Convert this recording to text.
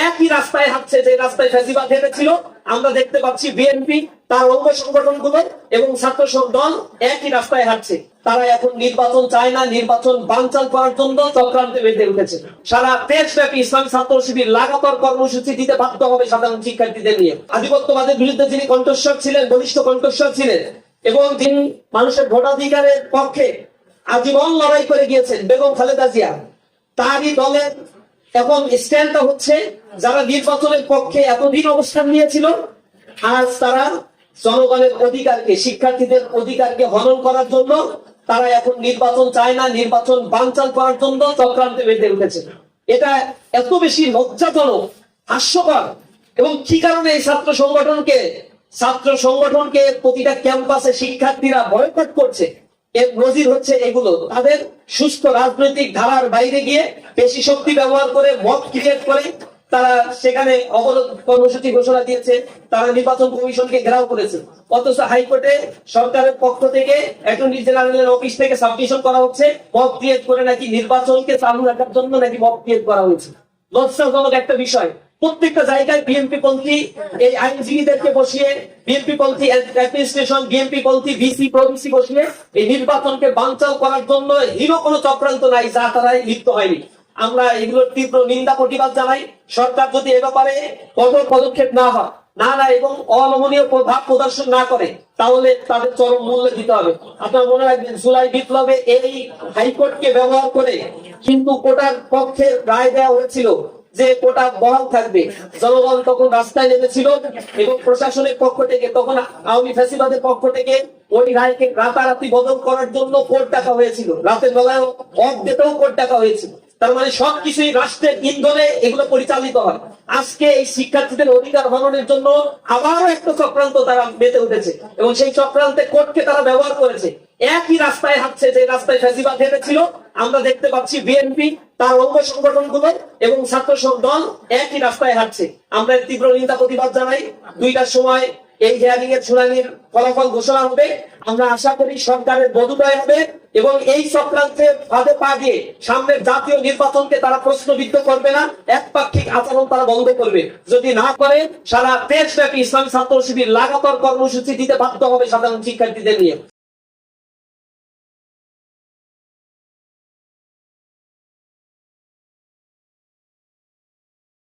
একই রাস্তায় হাঁটছে যে রাস্তায় ফ্যাসিবাদ হেঁটেছিল। আমরা দেখতে পাচ্ছি বিএনপি তার অঙ্গ সংগঠনগুলো এবং ছাত্র দল একই রাস্তায় হাঁটছে। তারা এখন নির্বাচন চায় না, নির্বাচন বানচাল করার জন্য চক্রান্তে বেঁধে উঠেছে। সারা দেশব্যাপী ইসলামী ছাত্র শিবির লাগাতার কর্মসূচি দিতে বাধ্য হবে সাধারণ শিক্ষার্থীদের নিয়ে। আধিপত্যবাদের বিরুদ্ধে যিনি কণ্ঠস্বর ছিলেন, বলিষ্ঠ কণ্ঠস্বর ছিলেন এবং যিনি মানুষের ভোটাধিকারের পক্ষে আজীবন লড়াই করে গিয়েছেন, বেগম খালেদা জিয়া, তারই দলের এখন স্ট্যান্ডটা হচ্ছে যারা নির্বাচনের পক্ষে এতদিন অবস্থান নিয়েছিল, আজ তারা জনগণের অধিকারকে, শিক্ষার্থীদের অধিকারকে হনন করার জন্য তারা এখন নির্বাচন চায় না, নির্বাচন বানচাল করার জন্য চক্রান্তে বেঁধে উঠেছে। এটা এত বেশি লজ্জাজনক, হাস্যকর। এবং কি কারণে এই ছাত্র সংগঠনকে প্রতিটা ক্যাম্পাসে শিক্ষার্থীরা বয়কট করছে, এর নজির হচ্ছে এগুলো। তাদের সুস্থ রাজনৈতিক ধারার বাইরে গিয়ে পেশি শক্তি ব্যবহার করে, মত ক্রিয়েট করে তারা সেখানে অবরোধ কর্মসূচি ঘোষণা দিয়েছে, তারা নির্বাচন কমিশনকে ঘেরাও করেছে। অথচ হাইকোর্টে সরকারের পক্ষ থেকে অ্যাটর্নি জেনারেলের অফিস থেকে সাবমিশন করা হচ্ছে মত ক্রিয়েট করে নাকি নির্বাচনকে চালু রাখার জন্য নাকি মত ক্রিয়েট করা হয়েছে। লজ্জাজনক একটা বিষয়। প্রত্যেকটা জায়গায় বিএনপি পন্থী এই আইনজীবীদেরকে বসিয়ে, বিএনপি পন্থী অ্যাডমিনিস্ট্রেশন, বিএনপি পন্থী ভিসি প্রভিসি বসিয়ে এই নির্বাচনকে বানচাল করার জন্য হীন কোনো চক্রান্ত নাই যা তারাই লিপ্ত হয়নি। আমরা এগুলোর তীব্র নিন্দা প্রতিবাদ জানাই। সরকার যদি এ ব্যাপারে কঠোর পদক্ষেপ না হয়, না এবং অনমনীয় ভাব প্রদর্শন না করে, তাহলে তাদের চরম মূল্য দিতে হবে। আপনারা মনে রাখবেন, জুলাই বিপ্লবে এই হাইকোর্টকে ব্যবহার করে কিন্তু কোটার পক্ষে রায় দেওয়া হয়েছিল যে কোটা বহাল থাকবে। জনগণ তখন রাস্তায় নেমেছিল এবং প্রশাসনের পক্ষ থেকে, তখন আওয়ামী ফ্যাসিবাদের পক্ষ থেকে ওই রায়কে রাতারাতি বদল করার জন্য কোর্ট ডাকা হয়েছিল। রাতের বেলায় অফ ডেতেও কোর্ট ডাকা হয়েছিল। তার মানে সবকিছুই রাষ্ট্রের ইন্ধনে এগুলো পরিচালিত হয়। আজকে এই শিক্ষার্থীদের অধিকার হননের জন্য আবারও একটা চক্রান্ত তারা মেতে উঠেছে এবং সেই চক্রান্তে কোর্টকে তারা ব্যবহার করেছে। একই রাস্তায় হাঁটছে যে রাস্তায় ফ্যাসিবাদ হেঁটেছিল। আমরা দেখতে পাচ্ছি বিএনপি তার অঙ্গ সংগঠনগুলো এবং ছাত্র দল একই রাস্তায় হাঁটছে। আমরা এর তীব্র নিন্দা প্রতিবাদ জানাই। 2টার সময় এই হিয়ারিং এর শুনানির ফলাফল ঘোষণা হবে। আমরা আশা করি সরকারের বোধোদয় হবে এবং এই চক্রান্তে ফাঁদে পা দিয়ে সামনের জাতীয় নির্বাচনকে তারা প্রশ্নবিদ্ধ করবে না, একপাক্ষিক আচরণ তারা বন্ধ করবে। যদি না করে সারা দেশব্যাপী ইসলামী ছাত্র শিবির লাগাতার কর্মসূচি দিতে বাধ্য হবে সাধারণ শিক্ষার্থীদের নিয়ে।